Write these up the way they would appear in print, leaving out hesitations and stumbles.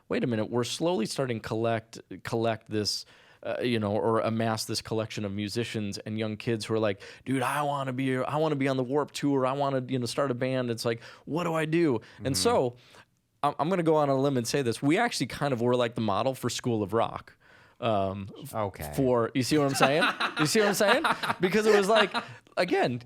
wait a minute, we're slowly starting to collect this, or amass this collection of musicians and young kids who are like, dude, I want to be on the Warped Tour. I want to, start a band. It's like, what do I do? And so I'm going to go on a limb and say this. We actually kind of were like the model for School of Rock. Okay. You see what I'm saying? You see what I'm saying? Because it was like, again,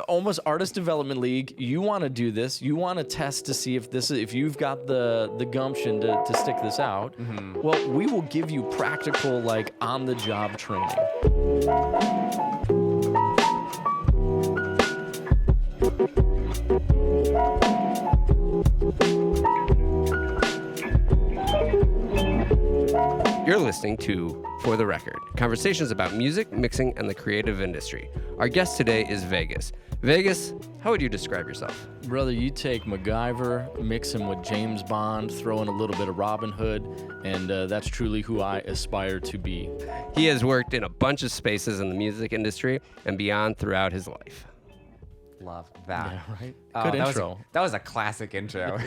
almost artist development league. You want to do this. You want to test to see if you've got the gumption to stick this out. Well, we will give you practical, like, on the job training. You're listening to For the Record, conversations about music, mixing, and the creative industry. Our guest today is Vegas. Vegas, how would you describe yourself? Brother, you take MacGyver, mix him with James Bond, throw in a little bit of Robin Hood, and that's truly who I aspire to be. He has worked in a bunch of spaces in the music industry and beyond throughout his life. Love that. Yeah, right? Oh, Good intro. That was a classic intro.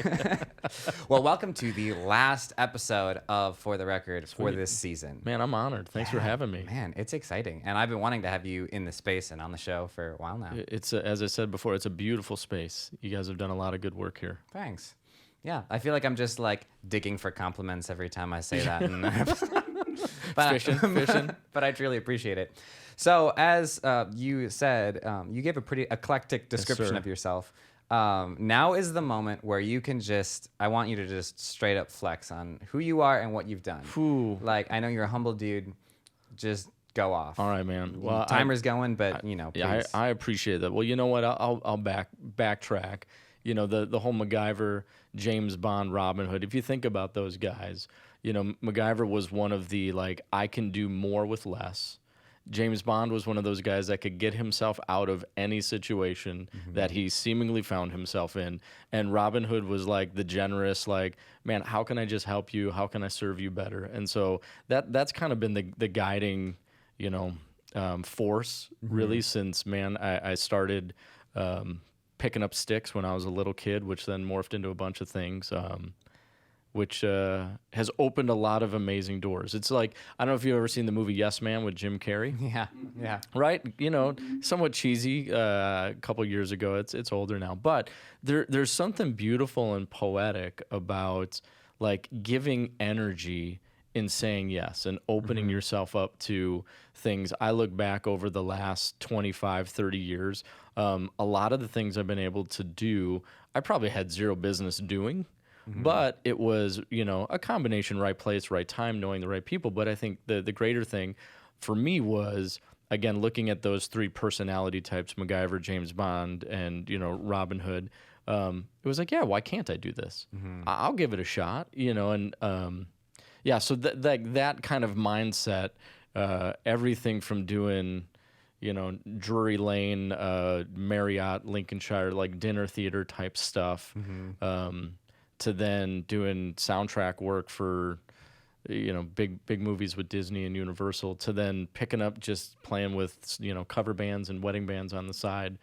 Well, welcome to the last episode of For the Record for this season. Man, I'm honored. Thanks for having me. Man, it's exciting. And I've been wanting to have you in the space and on the show for a while now. It's as I said before, it's a beautiful space. You guys have done a lot of good work here. Thanks. Yeah, I feel like I'm just like digging for compliments every time I say that. Fishing. But I truly appreciate it. So as you said, you gave a pretty eclectic description of yourself. Now is the moment where you can I want you to just straight up flex on who you are and what you've done. Ooh. Like, I know you're a humble dude. Just go off. All right, man. Well, timer's going, but please. Yeah, I appreciate that. Well, you know what? I'll backtrack. The whole MacGyver, James Bond, Robin Hood. If you think about those guys, MacGyver was one of the, like, I can do more with less. James Bond was one of those guys that could get himself out of any situation that he seemingly found himself in. And Robin Hood was like the generous, like, man, how can I just help you? How can I serve you better? And so that's kind of been the guiding, force really since, man, I started picking up sticks when I was a little kid, which then morphed into a bunch of things. Which has opened a lot of amazing doors. It's like, I don't know if you've ever seen the movie Yes Man with Jim Carrey. Yeah. Right? Somewhat cheesy a couple years ago. It's older now. But there's something beautiful and poetic about, like, giving energy in saying yes and opening yourself up to things. I look back over the last 25, 30 years, a lot of the things I've been able to do, I probably had zero business doing. But it was, a combination, right place, right time, knowing the right people. But I think the greater thing for me was, again, looking at those three personality types, MacGyver, James Bond, and, Robin Hood. It was like, yeah, why can't I do this? I'll give it a shot, and so that kind of mindset, everything from doing, Drury Lane, Marriott, Lincolnshire, like dinner theater type stuff, to then doing soundtrack work for, big movies with Disney and Universal, to then picking up just playing with, cover bands and wedding bands on the side.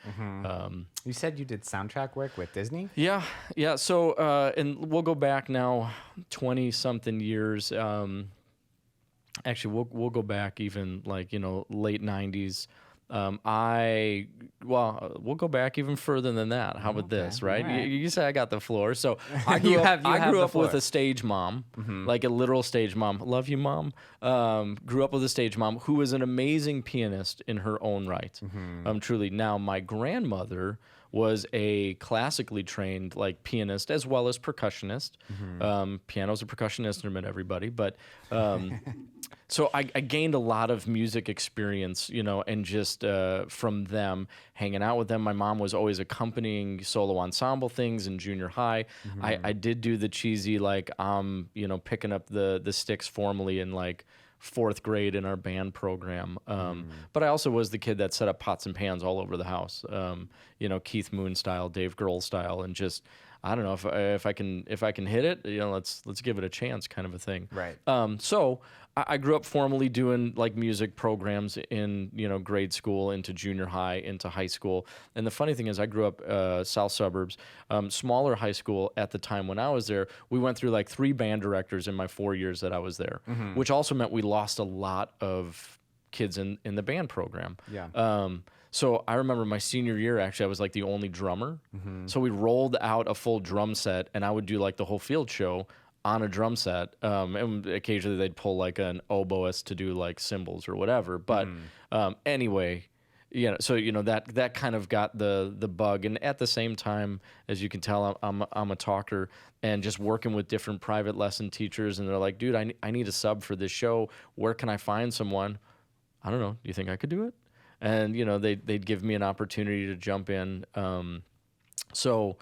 You said you did soundtrack work with Disney? Yeah. So, and we'll go back now 20-something years. Actually, we'll go back even like, late 90s. We'll go back even further than that. How about this, right? You say I got the floor. So I grew up with a stage mom, like a literal stage mom. Love you, Mom. Grew up with a stage mom who was an amazing pianist in her own right. Truly. Now, my grandmother was a classically trained, like, pianist as well as percussionist. Piano's a percussion instrument, everybody. But so I gained a lot of music experience, and just from them, hanging out with them. My mom was always accompanying solo ensemble things in junior high. I did do the cheesy, like, picking up the sticks formally in, like, 4th grade in our band program. But I also was the kid that set up pots and pans all over the house, Keith Moon style, Dave Grohl style, and just I don't know if I can hit it, let's give it a chance, kind of a thing. Right. So I grew up formally doing like music programs in grade school, into junior high, into high school. And the funny thing is, I grew up south suburbs, smaller high school at the time when I was there. We went through like 3 band directors in my 4 years that I was there, which also meant we lost a lot of kids in the band program. Yeah. So I remember my senior year, actually, I was like the only drummer. So we rolled out a full drum set, and I would do like the whole field show on a drum set. And occasionally they'd pull like an oboist to do like cymbals or whatever. But anyway, so that kind of got the bug. And at the same time, as you can tell, I'm a talker, and just working with different private lesson teachers, and they're like, dude, I need a sub for this show. Where can I find someone? I don't know. Do you think I could do it? And they'd give me an opportunity to jump in. So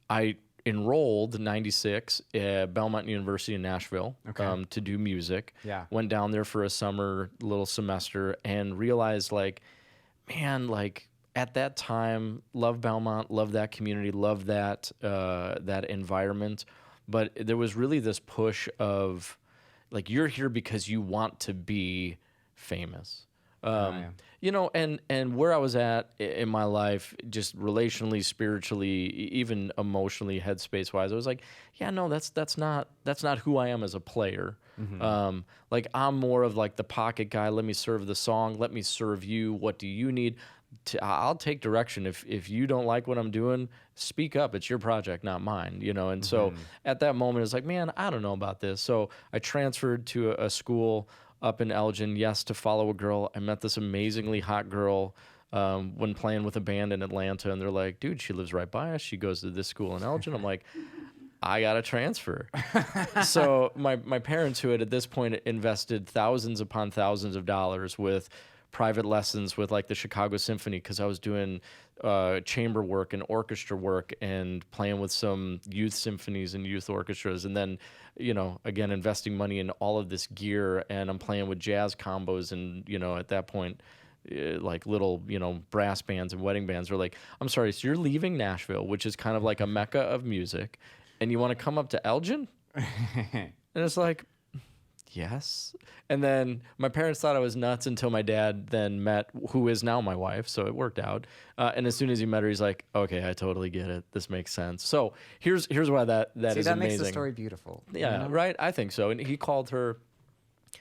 I enrolled in '96 at Belmont University in Nashville to do music. Yeah. Went down there for a summer, little semester, and realized man, at that time, love Belmont, love that community, love that environment. But there was really this push of you're here because you want to be famous. And where I was at in my life, just relationally, spiritually, even emotionally, headspace wise, I was like, yeah, no, that's not who I am as a player. I'm more of like the pocket guy. Let me serve the song. Let me serve you. What do you need? I'll take direction. If you don't like what I'm doing, speak up. It's your project, not mine. And so at that moment, it's like, man, I don't know about this. So I transferred to a school up in Elgin, yes, to follow a girl. I met this amazingly hot girl when playing with a band in Atlanta, and they're like, dude, she lives right by us. She goes to this school in Elgin. I'm like, I got to transfer. So my parents, who had at this point invested thousands upon thousands of dollars with private lessons with like the Chicago Symphony, because I was doing chamber work and orchestra work and playing with some youth symphonies and youth orchestras, and then again investing money in all of this gear, and I'm playing with jazz combos, and at that point like little brass bands and wedding bands were like, I'm sorry, so you're leaving Nashville, which is kind of like a mecca of music, and you want to come up to Elgin? And it's like, yes. And then my parents thought I was nuts until my dad then met who is now my wife, so it worked out. And as soon as he met her, he's like, okay, I totally get it. This makes sense. So here's why that See, is that amazing. makes the story beautiful. Yeah, right? I think so. And he called her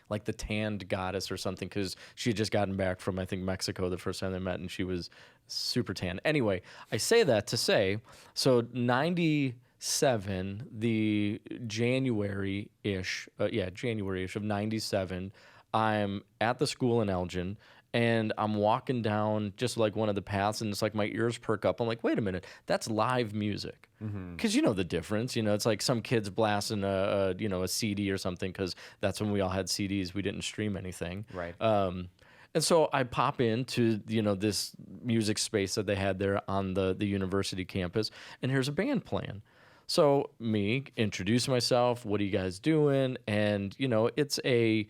like the tanned goddess or something, because she had just gotten back from, I think, Mexico the first time they met, and she was super tan. Anyway, I say that to say, so 97, the January-ish of 97, I'm at the school in Elgin, and I'm walking down just like one of the paths, and it's like my ears perk up. I'm like, wait a minute, that's live music. Because you know the difference. It's like some kids blasting a CD or something, because that's when we all had CDs. We didn't stream anything. Right. And so I pop into this music space that they had there on the university campus, and here's a band playing. So me, introduce myself. What are you guys doing? And it's a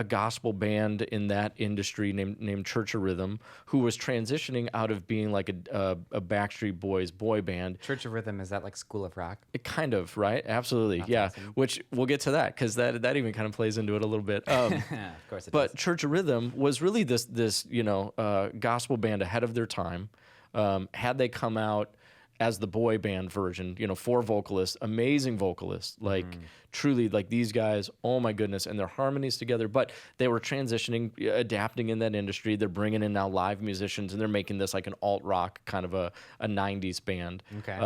gospel band in that industry named Church of Rhythm, who was transitioning out of being like a Backstreet Boys boy band. Church of Rhythm, is that like School of Rock? It kind of, right? Absolutely, That's yeah. awesome. Which we'll get to that, because that even kind of plays into it a little bit. Of course it But does. Church of Rhythm was really this gospel band ahead of their time. Had they come out as the boy band version, 4 vocalists, amazing vocalists, truly, like these guys, oh my goodness, and their harmonies together. But they were transitioning, adapting in that industry. They're bringing in now live musicians, and they're making this like an alt rock kind of a 90s band. Okay.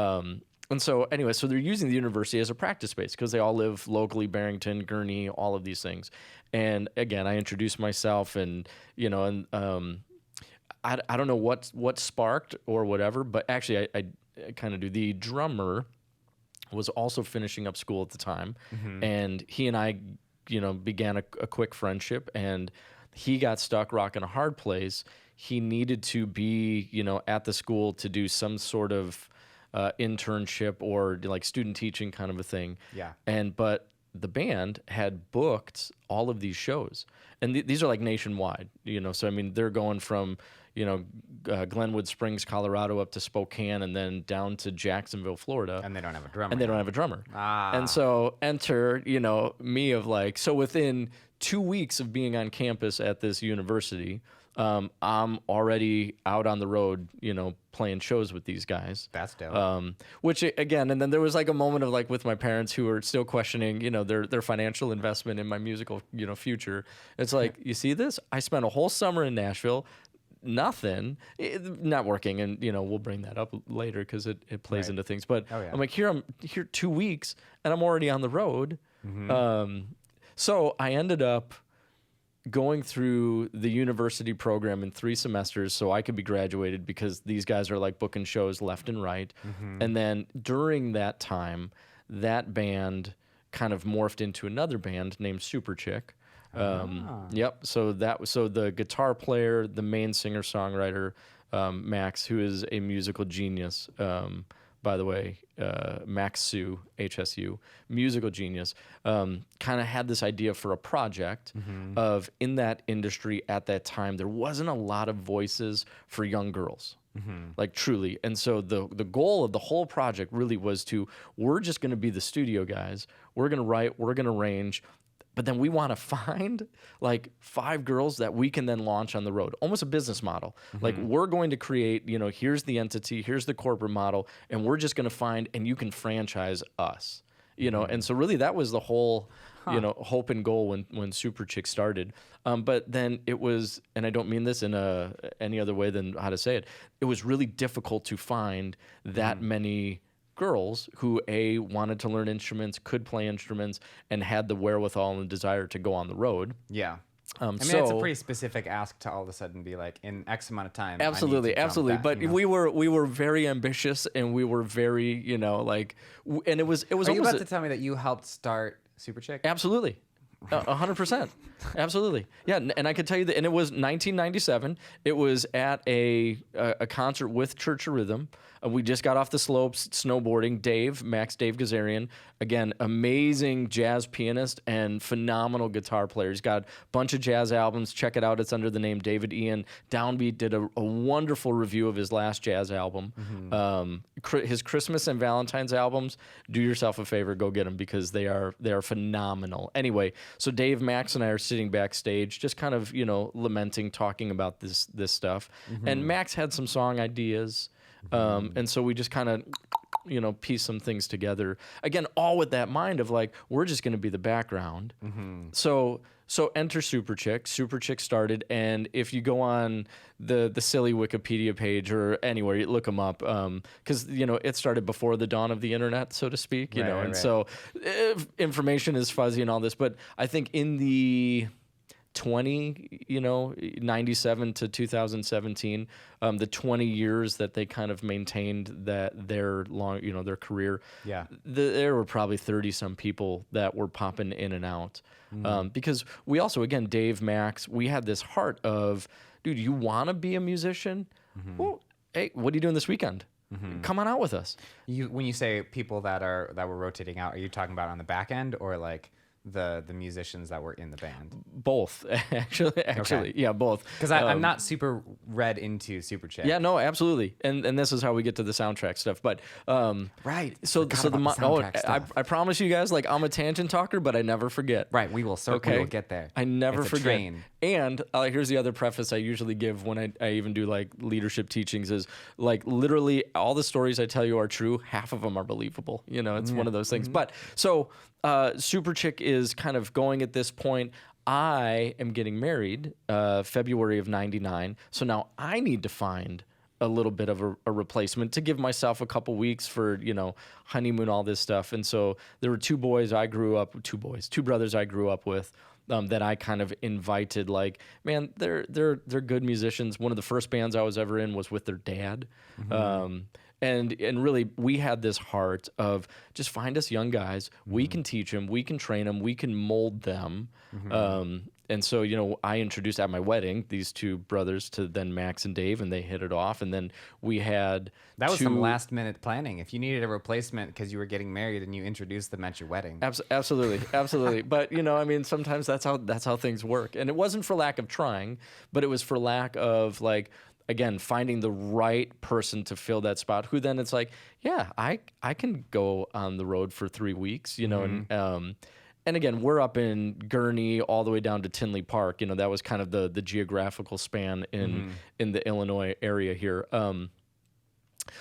And so anyway, so they're using the university as a practice space, because they all live locally, Barrington, Gurnee, all of these things. And again, I introduced myself, and I don't know what sparked or whatever, but actually I kind of do. The drummer was also finishing up school at the time, and he and I, began a quick friendship, and he got stuck rocking a hard place. He needed to be, at the school to do some sort of internship or like student teaching kind of a thing. Yeah. But the band had booked all of these shows, and these are like nationwide, you know. So I mean, they're going from, you know, Glenwood Springs, Colorado, up to Spokane, and then down to Jacksonville, Florida. And they don't have a drummer. And they don't have a drummer. Ah. And so enter, you know, me of like, so within 2 weeks of being on campus at this university, I'm already out on the road, you know, playing shows with these guys. That's dope. Which again, and then there was like a moment of like with my parents who were still questioning, you know, their financial investment in my musical, you know, future. It's like, you see this? I spent a whole summer in Nashville, nothing, not working, and you know, we'll bring that up later because it plays into things. But I'm like, I'm here 2 weeks, and I'm already on the road. So I ended up going through the university program in 3 semesters so I could be graduated, because these guys are like booking shows left and right. And then during that time, that band kind of morphed into another band named Superchick. Yep. So the guitar player, the main singer songwriter, Max, who is a musical genius, by the way, Max Sue, HSU, musical genius, kind of had this idea for a project of, in that industry at that time, there wasn't a lot of voices for young girls. Like truly. And so the goal of the whole project really was we're just going to be the studio guys. We're going to write, we're going to arrange, but then we want to find like 5 girls that we can then launch on the road. Almost a business model. Like, we're going to create, you know, here's the entity, here's the corporate model, and we're just going to find, and you can franchise us, you know? And so really that was the whole, you know, hope and goal when Superchick started. But then it was, and I don't mean this in any other way than how to say it, it was really difficult to find that many girls who wanted to learn instruments, could play instruments, and had the wherewithal and desire to go on the road. Yeah. I mean, it's a pretty specific ask to all of a sudden be like, in X amount of time. Absolutely, absolutely. But you know? we were very ambitious, and we were very, you know, like, and it was. Are you about to tell me that you helped start Superchick? Absolutely. 100%. Absolutely. Yeah. And I could tell you that, and it was 1997. It was at a concert with Church of Rhythm. We just got off the slopes snowboarding. Dave Gazarian, again, amazing jazz pianist and phenomenal guitar player. He's got a bunch of jazz albums. Check it out. It's under the name David Ian. Downbeat did a wonderful review of his last jazz album. His Christmas and Valentine's albums, do yourself a favor, go get them, because they are phenomenal. Anyway, so Dave, Max, and I are sitting backstage, just kind of, you know, lamenting, talking about this stuff. And Max had some song ideas. And so we just kind of, you know, piece some things together. Again, all with that mind of like, we're just going to be the background. So enter Superchick. Superchick started, and if you go on the silly Wikipedia page or anywhere, you look them up, because, you know, it started before the dawn of the internet, so to speak, you know, and so information is fuzzy and all this. But I think in the 97 to 2017, the 20 years that they kind of maintained their long, you know, their career, there were probably 30 some people that were popping in and out, because we also, again, Dave, Max, we had this heart of, dude, you want to be a musician? Well, hey, what are you doing this weekend? Come on out with us. When you say people that were rotating out, are you talking about on the back end, or like the musicians that were in the band? Both, actually, okay. Yeah, both. Because I'm not super read into Superchick. Yeah, no, absolutely, and this is how we get to the soundtrack stuff. But right, so I promise you guys, like, I'm a tangent talker, but I never forget. Right, we will we will get there. I never it's forget. A train. And here's the other preface I usually give when I even do like leadership teachings is, like, literally all the stories I tell you are true. Half of them are believable. You know, it's one of those things. But so Superchick is kind of going at this point. I am getting married February of '99. So now I need to find a little bit of a replacement to give myself a couple weeks for, you know, honeymoon, all this stuff. And so there were two brothers I grew up with. That I kind of invited, like, man, they're good musicians. One of the first bands I was ever in was with their dad. And really, we had this heart of just find us young guys. We can teach them, we can train them, we can mold them. And so, you know, I introduced at my wedding these two brothers to then Max and Dave, and they hit it off. And then we had That was some last minute planning. If you needed a replacement because you were getting married and you introduced them at your wedding. Absolutely, absolutely. But you know, I mean, sometimes that's how things work. And it wasn't for lack of trying, but it was for lack of like, again, finding the right person to fill that spot. Who then it's like, yeah, I can go on the road for 3 weeks, you know, and again, we're up in Gurnee all the way down to Tinley Park. You know, that was kind of the geographical span in the Illinois area here.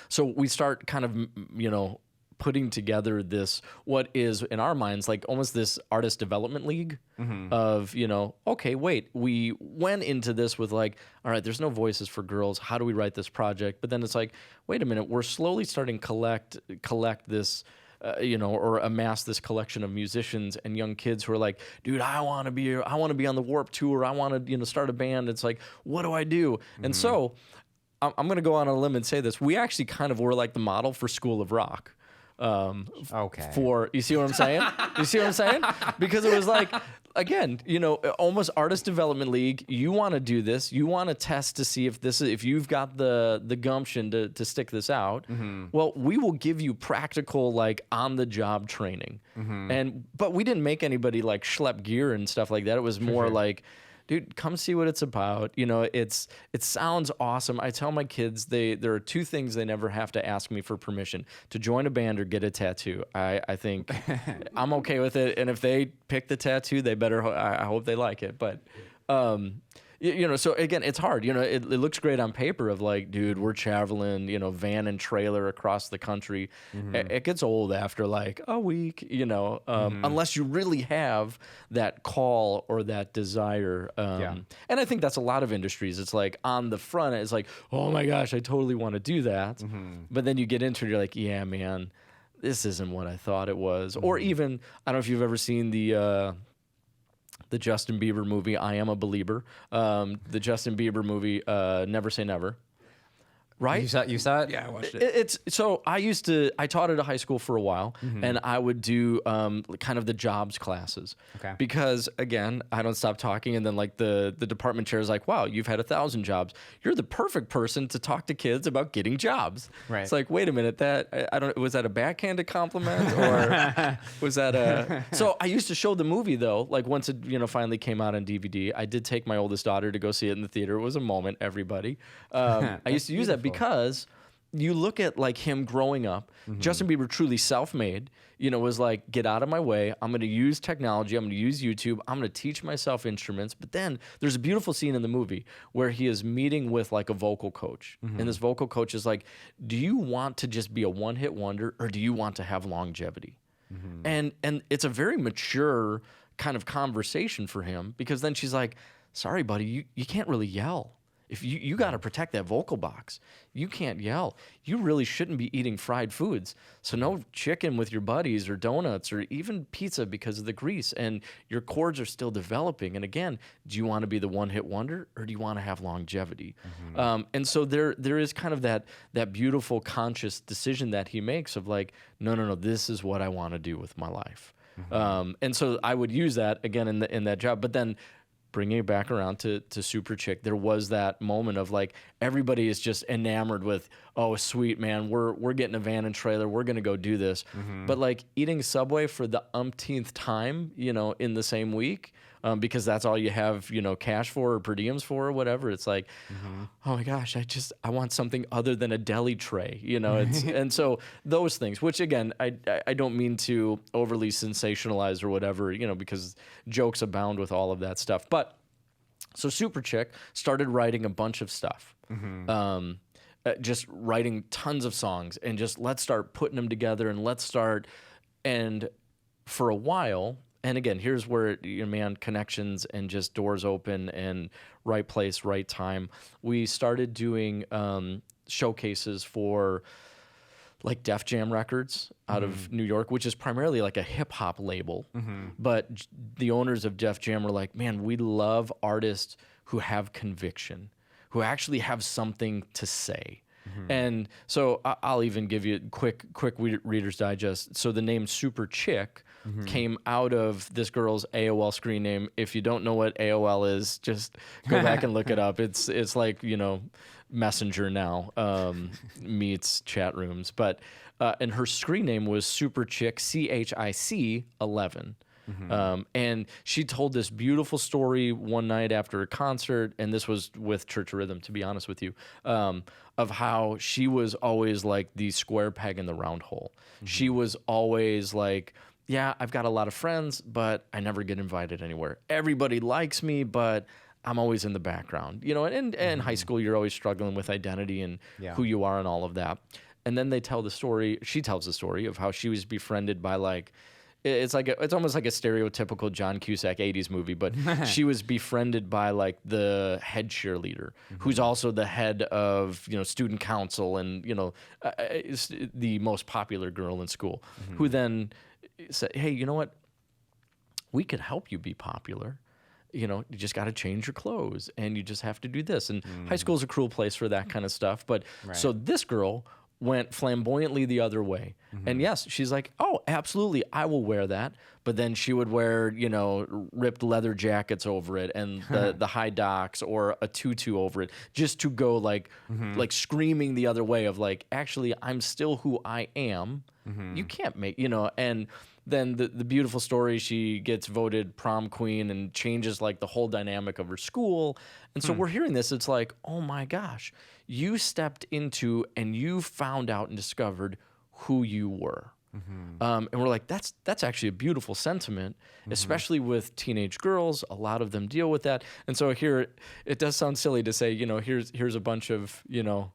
So we start kind of, you know, putting together this, what is in our minds like almost this artist development league of, you know, okay, wait, we went into this with like, all right, there's no voices for girls. How do we write this project? But then it's like, wait a minute, we're slowly starting to collect this, you know, or amass this collection of musicians and young kids who are like, dude, I want to be on the Warped Tour. I want to, you know, start a band. It's like, what do I do? And so I'm going to go on a limb and say this. We actually kind of were like the model for School of Rock. Okay. For, you see what I'm saying? You see what I'm saying? Because it was like, again, you know, almost artist development league. You want to do this. You want to test to see if you've got the gumption to stick this out. Well, we will give you practical, like on the job training. But we didn't make anybody like schlep gear and stuff like that. It was more like, dude, come see what it's about. You know, it sounds awesome. I tell my kids there are two things they never have to ask me for permission: to join a band or get a tattoo. I think I'm okay with it. And if they pick the tattoo, they better. I hope they like it. But you know, so again, it's hard. You know, it looks great on paper of like, dude, we're traveling, you know, van and trailer across the country. It gets old after like a week, you know, unless you really have that call or that desire. And I think that's a lot of industries. It's like on the front, it's like, oh my gosh, I totally want to do that. But then you get into it, you're like, yeah, man, this isn't what I thought it was. Or even, I don't know if you've ever seen the Justin Bieber movie, I Am a Believer. The Justin Bieber movie, Never Say Never. Right? You saw it? Yeah, I watched it. It's so I taught at a high school for a while, and I would do kind of the jobs classes. Okay. Because again, I don't stop talking, and then like the department chair is like, "Wow, you've had 1,000 jobs. You're the perfect person to talk to kids about getting jobs." Right. It's like, wait a minute, that I don't. Was that a backhanded compliment or was that a? So I used to show the movie though. Like once it finally came out on DVD, I did take my oldest daughter to go see it in the theater. It was a moment, everybody. I used to use that because you look at like him growing up, Justin Bieber truly self-made, was like, get out of my way. I'm going to use technology. I'm going to use YouTube. I'm going to teach myself instruments. But then there's a beautiful scene in the movie where he is meeting with like a vocal coach. And this vocal coach is like, do you want to just be a one-hit wonder or do you want to have longevity? And it's a very mature kind of conversation for him, because then she's like, sorry, buddy, you can't really yell. If you got to protect that vocal box. You can't yell. You really shouldn't be eating fried foods. So no chicken with your buddies or donuts or even pizza because of the grease. And your cords are still developing. And again, do you want to be the one-hit wonder or do you want to have longevity? And so there is kind of that beautiful conscious decision that he makes of like, no, this is what I want to do with my life. And so I would use that again in that job. But then bringing it back around to Superchick, there was that moment of like everybody is just enamored with, oh sweet man, we're getting a van and trailer, we're gonna go do this. But like eating Subway for the umpteenth time, in the same week, because that's all you have, cash for or per diems for or whatever. It's like, oh my gosh, I want something other than a deli tray, and so those things, which again, I don't mean to overly sensationalize or whatever, because jokes abound with all of that stuff. But so Superchick started writing a bunch of stuff, just writing tons of songs, and just let's start putting them together and for a while. And again, here's where connections and just doors open and right place, right time. We started doing showcases for like Def Jam Records out of New York, which is primarily like a hip hop label. But the owners of Def Jam were like, man, we love artists who have conviction, who actually have something to say. And so I'll even give you a quick Reader's Digest. So the name Superchick came out of this girl's AOL screen name. If you don't know what AOL is, just go back and look it up. It's like, you know, Messenger now meets chat rooms. But and her screen name was Superchick, CHIC 11. And she told this beautiful story one night after a concert, and this was with Church of Rhythm, to be honest with you, of how she was always like the square peg in the round hole. She was always like, yeah, I've got a lot of friends, but I never get invited anywhere. Everybody likes me, but I'm always in the background. You know, and in high school, you're always struggling with identity and who you are and all of that. And then they tell the story, she tells the story of how she was befriended by like, it's almost like a stereotypical John Cusack 80s movie, but she was befriended by like the head cheerleader, who's also the head of, you know, student council and, you know, the most popular girl in school, who then said, hey, you know what? We could help you be popular. You know, you just got to change your clothes and you just have to do this. And high school is a cruel place for that kind of stuff. But so this girl went flamboyantly the other way. And yes, she's like, oh, absolutely, I will wear that. But then she would wear, you know, ripped leather jackets over it and the high docks or a tutu over it, just to go like screaming the other way of like, actually, I'm still who I am. You can't make, you know, and then the beautiful story, she gets voted prom queen and changes like the whole dynamic of her school. And so we're hearing this, it's like, oh my gosh, you stepped into and you found out and discovered who you were. And we're like, that's actually a beautiful sentiment, especially with teenage girls. A lot of them deal with that. And so here, it does sound silly to say, you know, here's a bunch of, you know,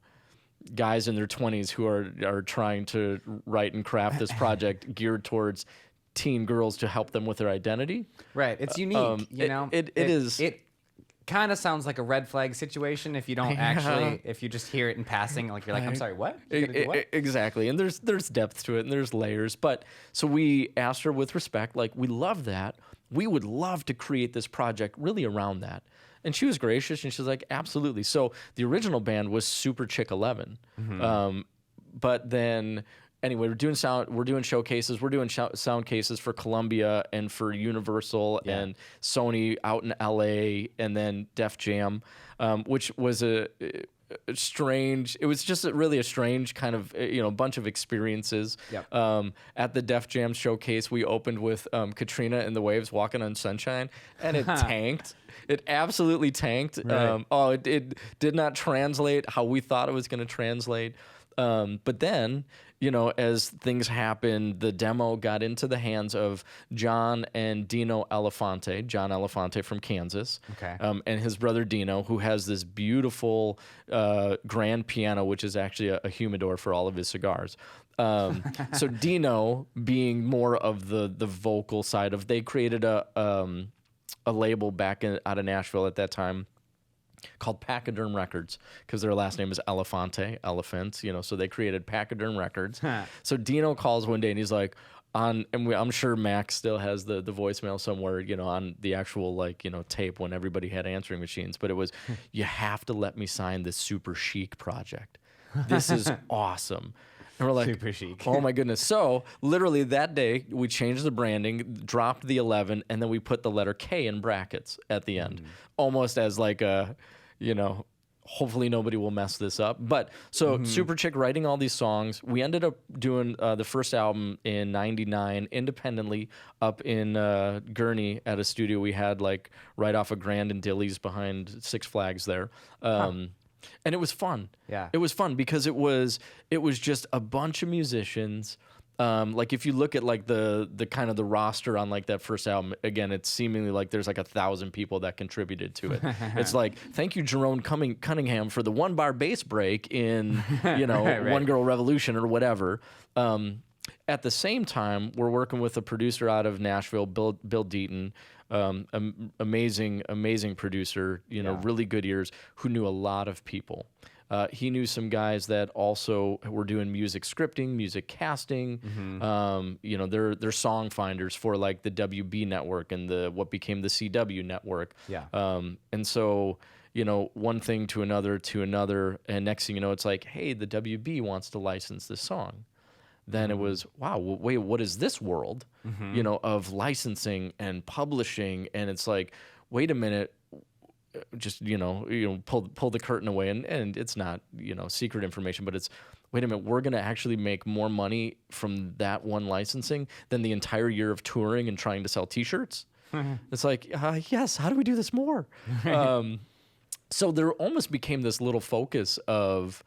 guys in their 20s who are trying to write and craft this project geared towards teen girls to help them with their identity. Right. It's unique, you know? It is. It kind of sounds like a red flag situation if you don't actually, if you just hear it in passing, like you're like, I'm sorry, what? You gonna do what? Exactly. And there's depth to it and there's layers. But so we asked her with respect, like, we love that. We would love to create this project really around that. And she was gracious, and she was like, absolutely. So the original band was Superchick 11. But then, anyway, we're doing showcases. We're doing sound cases for Columbia and for Universal and Sony out in LA, and then Def Jam, which was a strange, it was just really a strange kind of, you know, bunch of experiences. At the Def Jam showcase, we opened with Katrina and the Waves, Walking on Sunshine, and it tanked. It absolutely tanked. Right. It did not translate how we thought it was going to translate. But then, you know, as things happened, the demo got into the hands of John and Dino Elefante, John Elefante from Kansas, and his brother Dino, who has this beautiful grand piano, which is actually a humidor for all of his cigars. So Dino, being more of the vocal side of, they created a label back out of Nashville at that time called Pachyderm Records, because their last name is Elefante, elephant, you know, so they created Pachyderm Records. So Dino calls one day and he's like, I'm sure Max still has the voicemail somewhere, you know, on the actual, like, you know, tape when everybody had answering machines, but it was, you have to let me sign this Super Chic project. This is awesome. And we're like, Super Chic. Oh my goodness. So literally that day we changed the branding, dropped the 11, and then we put the letter K in brackets at the end, almost as like a, you know, hopefully nobody will mess this up. But so Superchick writing all these songs, we ended up doing the first album in '99 independently up in Gurney at a studio we had like right off of Grand and Dilly's behind Six Flags there. And it was fun. Yeah. It was fun because it was just a bunch of musicians. Like if you look at like the kind of the roster on like that first album, again, it's seemingly like there's like 1,000 people that contributed to it. It's like, thank you, Jerome Cunningham, for the 1-bar bass break in, you know, Right. One Girl Revolution or whatever. At the same time, we're working with a producer out of Nashville, Bill Deaton, amazing producer, you know, really good ears, who knew a lot of people. He knew some guys that also were doing music scripting, music casting. You know, they're song finders for like the WB network and what became the CW network. Yeah. And so one thing to another, and next thing you know, it's like, hey, the WB wants to license this song. Then it was, wow, wait, what is this world, of licensing and publishing? And it's like, wait a minute, just, pull the curtain away, and it's not, secret information, but it's, wait a minute, we're going to actually make more money from that one licensing than the entire year of touring and trying to sell T-shirts. It's like, yes, how do we do this more? So there almost became this little focus of,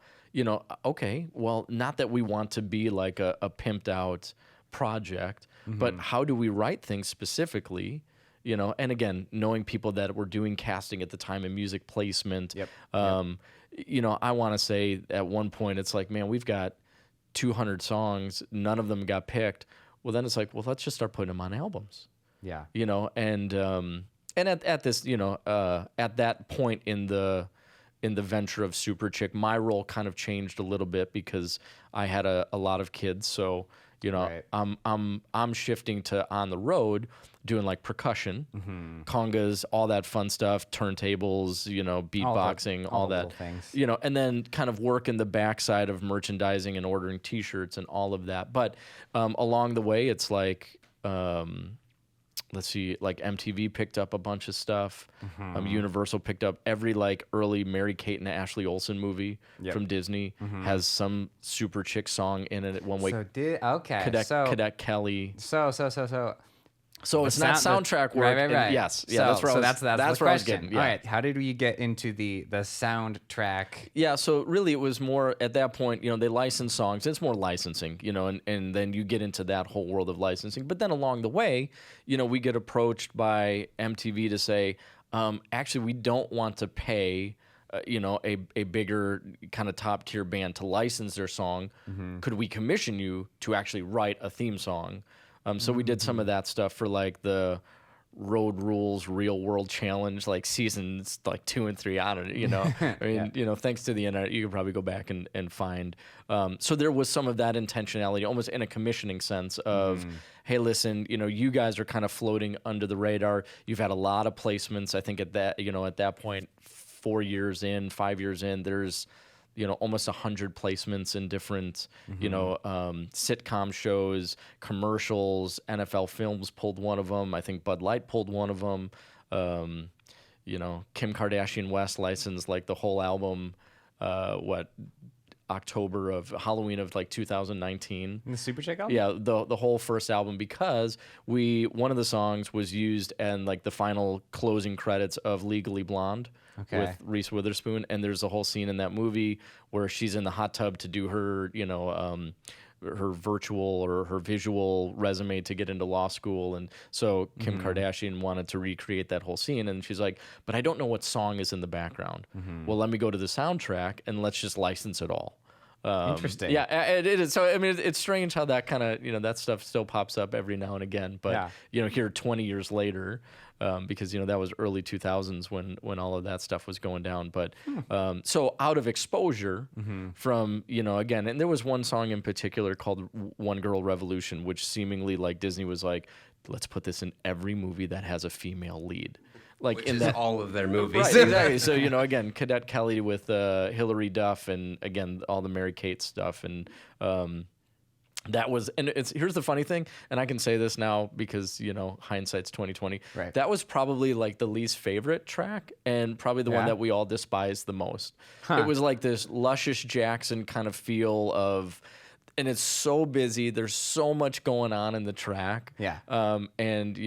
okay, well, not that we want to be like a pimped out project, but how do we write things specifically? And again, knowing people that were doing casting at the time and music placement, I want to say at one point it's like, man, we've got 200 songs, none of them got picked. Well, then it's like, well, let's just start putting them on albums. Yeah. And at this, at that point in the venture of Superchick, my role kind of changed a little bit because I had a lot of kids, so right. I'm shifting to on the road, doing like percussion, congas, all that fun stuff, turntables, beatboxing, all that things. And then kind of working the backside of merchandising and ordering T-shirts and all of that. But along the way, it's like, let's see, like MTV picked up a bunch of stuff. Universal picked up every like early Mary-Kate and Ashley Olsen movie from Disney has some Superchick song in it. One way. Cadet Kelly. So it's not soundtrack work. Right. Yes. Yeah. That's where that's where I was getting. Yeah. All right. How did we get into the soundtrack? Yeah. So really, it was more at that point. They license songs. It's more licensing. And then you get into that whole world of licensing. But then along the way, we get approached by MTV to say, actually, we don't want to pay. A bigger kind of top tier band to license their song. Could we commission you to actually write a theme song? So we did some of that stuff for like the Road Rules Real World Challenge, like seasons like 2 and 3. I don't know, I mean, thanks to the internet, you can probably go back and find. So there was some of that intentionality, almost in a commissioning sense of, hey, listen, you guys are kind of floating under the radar. You've had a lot of placements. I think at that point, 4 years in, 5 years in, there's almost 100 placements in different, sitcom shows, commercials. NFL Films pulled one of them. I think Bud Light pulled one of them. Kim Kardashian West licensed like the whole album. October of Halloween of like 2019. The Superchick album? Yeah, the whole first album, because one of the songs was used in like the final closing credits of Legally Blonde. With Reese Witherspoon, and there's a whole scene in that movie where she's in the hot tub to do her, her virtual or her visual resume to get into law school, and so Kim Kardashian wanted to recreate that whole scene, and she's like, but I don't know what song is in the background. Well, let me go to the soundtrack and let's just license it all. Interesting. Yeah, it is. So I mean, it's strange how that kind of that stuff still pops up every now and again. But here 20 years later, because that was early 2000s when all of that stuff was going down. But so out of exposure from again, and there was one song in particular called "One Girl Revolution," which seemingly like Disney was like, let's put this in every movie that has a female lead. Like which in is that, all of their movies. Right, exactly. So again, Cadet Kelly with Hilary Duff, and again all the Mary-Kate stuff, and that was. And here's the funny thing, and I can say this now because hindsight's 2020. Right. That was probably like the least favorite track, and probably the one that we all despised the most. It was like this luscious Jackson kind of feel of. And it's so busy. There's so much going on in the track. Yeah. And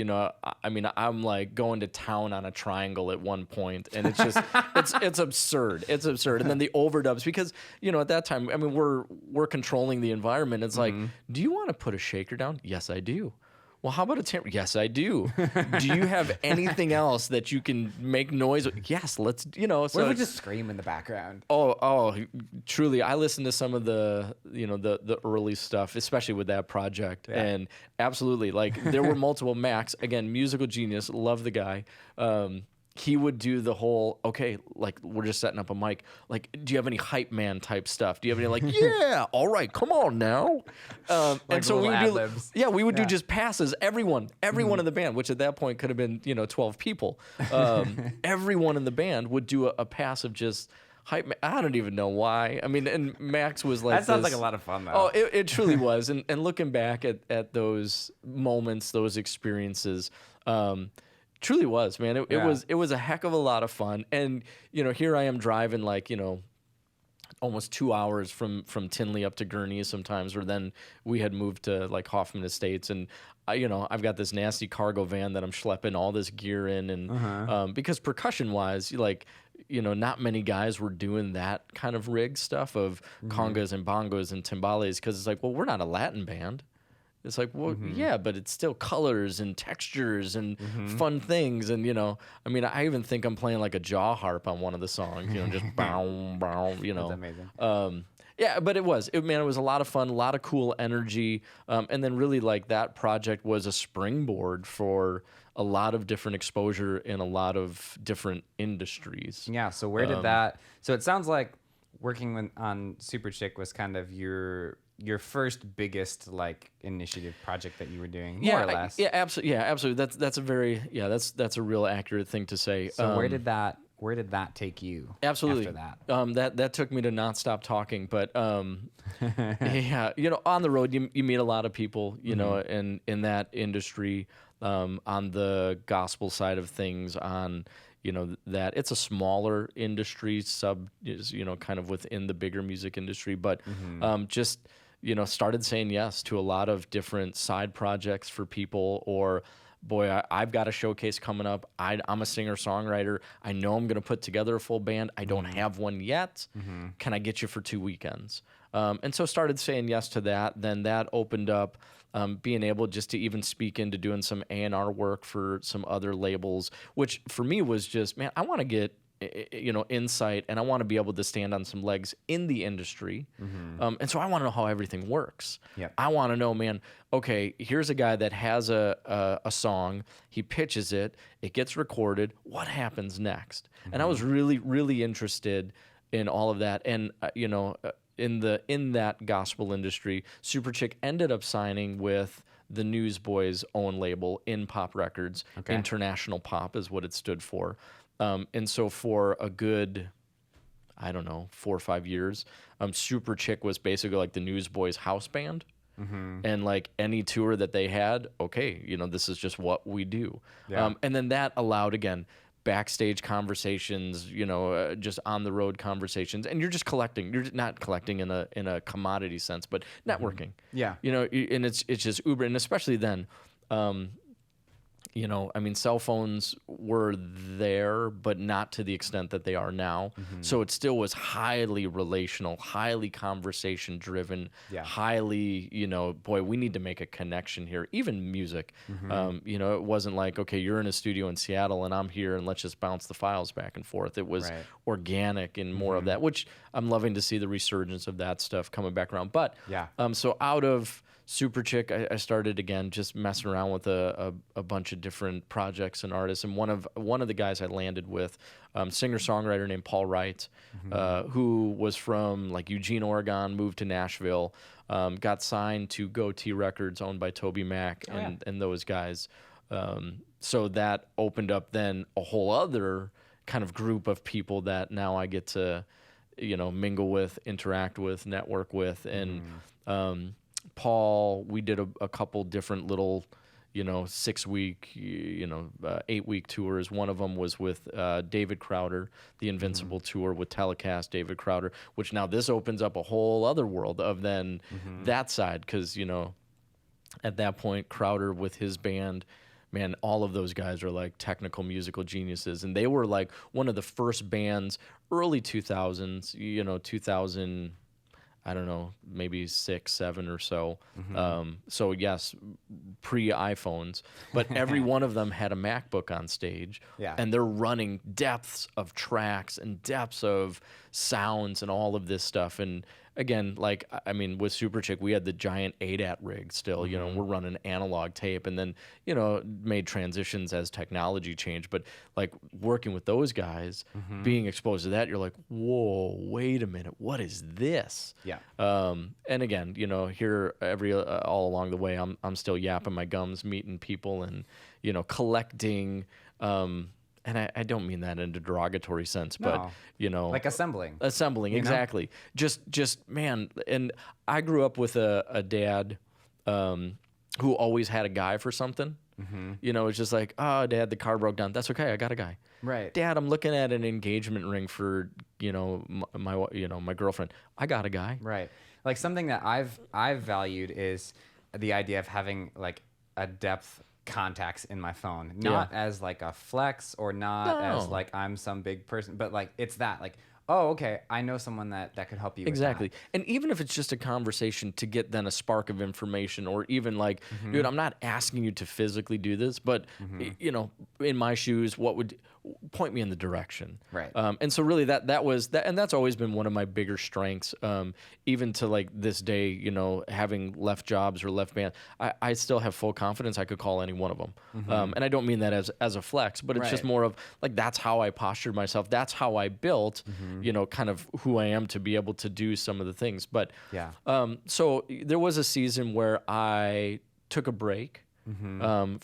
I mean, I'm like going to town on a triangle at one point, and it's just, it's absurd. It's absurd. And then the overdubs, because at that time, I mean, we're controlling the environment. It's like, do you want to put a shaker down? Yes, I do. Well, how about a tambourine? Yes, I do. Do you have anything else that you can make noise with? Yes, let's, So what if we just scream in the background? Oh, truly. I listened to some of the, the early stuff, especially with that project. Yeah. And absolutely, like there were multiple Max, again, musical genius, love the guy. he would do the whole, okay, like we're just setting up a mic. Like, do you have any hype man type stuff? Do you have any like, yeah, all right, come on now. And so we would ad-libs. we would do just passes. Everyone in the band, which at that point could have been 12 people. Everyone in the band would do a pass of just hype. I don't even know why. I mean, and Max was like, that sounds like a lot of fun though. Oh, it truly was. And looking back at those moments, those experiences. Truly was, man. It was a heck of a lot of fun. And, here I am driving like, almost 2 hours from Tinley up to Gurney sometimes, or then we had moved to like Hoffman Estates. And, I've got this nasty cargo van that I'm schlepping all this gear in. And because percussion wise, like, not many guys were doing that kind of rig stuff of congas and bongos and timbales, because it's like, well, we're not a Latin band. It's like, well, yeah, but it's still colors and textures and fun things. And, I mean, I even think I'm playing like a jaw harp on one of the songs, just bow, bow, That's amazing. Yeah, but it was a lot of fun, a lot of cool energy. And then really like that project was a springboard for a lot of different exposure in a lot of different industries. Yeah. So where did that, so it sounds like working on Superchick was kind of your first biggest like initiative project that you were doing, more or less. Absolutely. That's a very that's a real accurate thing to say. So where did that take you? Absolutely. After that, that took me to not stop talking. But yeah, on the road you meet a lot of people, in that industry, on the gospel side of things, on that it's a smaller industry, kind of within the bigger music industry, but just started saying yes to a lot of different side projects for people. Or, boy, I've got a showcase coming up. I'm a singer-songwriter. I know I'm going to put together a full band. I don't have one yet. Can I get you for 2 weekends? And so started saying yes to that. Then that opened up being able just to even speak into doing some A&R work for some other labels, which for me was just, man, I want to get insight, and I want to be able to stand on some legs in the industry. And so I want to know how everything works. Yep. I want to know, man, okay, here's a guy that has a song, he pitches it, it gets recorded, what happens next? And I was really, really interested in all of that. And, in that gospel industry, Superchick ended up signing with the Newsboys' own label, In Pop Records. Okay. International Pop is what it stood for. And so for a good, 4 or 5 years, Superchick was basically like the Newsboys' house band. And like any tour that they had, okay, this is just what we do. Yeah. And then that allowed, again, backstage conversations, just on the road conversations, and you're just collecting. You're not collecting in a commodity sense, but networking. Yeah. And it's just Uber, and especially then, cell phones were there, but not to the extent that they are now. So it still was highly relational, highly conversation driven, highly, boy, we need to make a connection here. Even music, it wasn't like, okay, you're in a studio in Seattle and I'm here and let's just bounce the files back and forth. It was organic and more of that, which I'm loving to see the resurgence of that stuff coming back around. But so out of Superchick, I started again just messing around with a bunch of different projects and artists, and one of the guys I landed with, singer-songwriter named Paul Wright, who was from like Eugene, Oregon, moved to Nashville, got signed to Goatee Records, owned by Toby Mac and those guys. So that opened up then a whole other kind of group of people that now I get to, mingle with, interact with, network with, and Paul, we did a couple different little, 6-week, 8-week tours. One of them was with David Crowder, the Invincible tour with Telecast, David Crowder, which now this opens up a whole other world of then that side. Because, at that point, Crowder with his band, man, all of those guys are like technical musical geniuses. And they were like one of the first bands, early 2000s, 2000, I don't know, maybe 6, 7 or so. So yes, pre-iPhones, but every one of them had a MacBook on stage, and they're running depths of tracks and depths of sounds and all of this stuff. And again, like, I mean, with Superchick, we had the giant ADAT rig still, you know, we're running analog tape, and then, you know, made transitions as technology changed. But like working with those guys, being exposed to that, you're like, whoa, wait a minute, what is this? Yeah. And again, you know, here all along the way, I'm still yapping my gums, meeting people, and, you know, collecting. And I don't mean that in a derogatory sense, but, No. you know, Like assembling. exactly. Just man. And I grew up with a dad who always had a guy for something. You know, it's just like, oh, Dad, the car broke down. That's okay, I got a guy. Right. Dad, I'm looking at an engagement ring for, you know, my girlfriend. I got a guy. Right. Like something that I've valued is the idea of having like a depth contacts in my phone, not as like a flex or not as like I'm some big person, but like it's that like, oh, okay, I know someone that could help you Exactly. with that. And even if it's just a conversation to get then a spark of information, or even like, dude, I'm not asking you to physically do this, but you know, in my shoes, what would point me in the direction? Right. And so really that was that, and that's always been one of my bigger strengths. Even to like this day, you know, having left jobs or left band, I still have full confidence I could call any one of them. And I don't mean that as a flex, but it's just more of like, that's how I postured myself. That's how I built, you know, kind of who I am to be able to do some of the things. But Yeah. so there was a season where I took a break from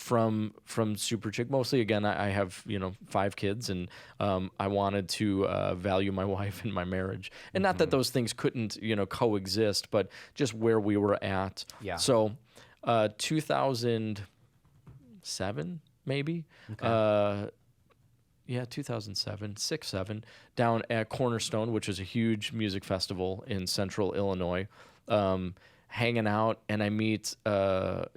Superchick. Mostly, again, I have, you know, 5 kids, and I wanted to value my wife and my marriage, and not that those things couldn't, you know, coexist, but just where we were at. Yeah. So 2007 maybe. Yeah, 2007, 6, 7, down at Cornerstone, which is a huge music festival in central Illinois, hanging out, and I meet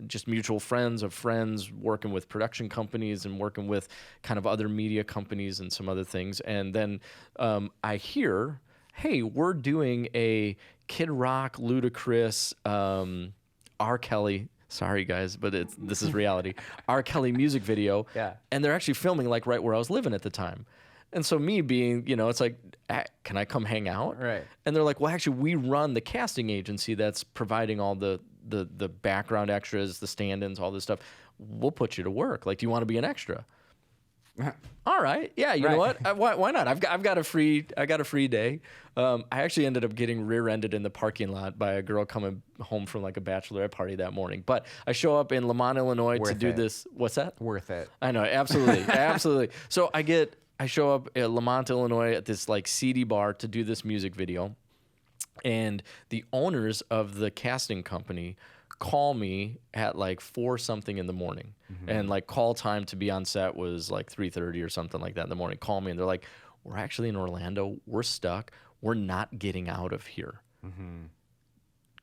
just mutual friends of friends working with production companies and working with kind of other media companies and some other things. And then I hear, hey, we're doing a Kid Rock, Ludacris, R. Kelly. Sorry, guys, but this is reality. R. Kelly music video. Yeah. And they're actually filming like right where I was living at the time. And so me being, you know, it's like, can I come hang out? Right. And they're like, well, actually, we run the casting agency that's providing all the background extras, the stand-ins, all this stuff. We'll put you to work. Like, do you want to be an extra? All right. Yeah, you know what? Why not? I've got a free day. I actually ended up getting rear-ended in the parking lot by a girl coming home from like a bachelorette party that morning. But I show up in Lamont, Illinois to do this. What's that? Worth it. I know, absolutely, absolutely. So I show up at Lamont, Illinois at this like seedy bar to do this music video, and the owners of the casting company call me at like 4 something in the morning, and like call time to be on set was like 3:30 or something like that in the morning. Call me and they're like, we're actually in Orlando, we're stuck, we're not getting out of here.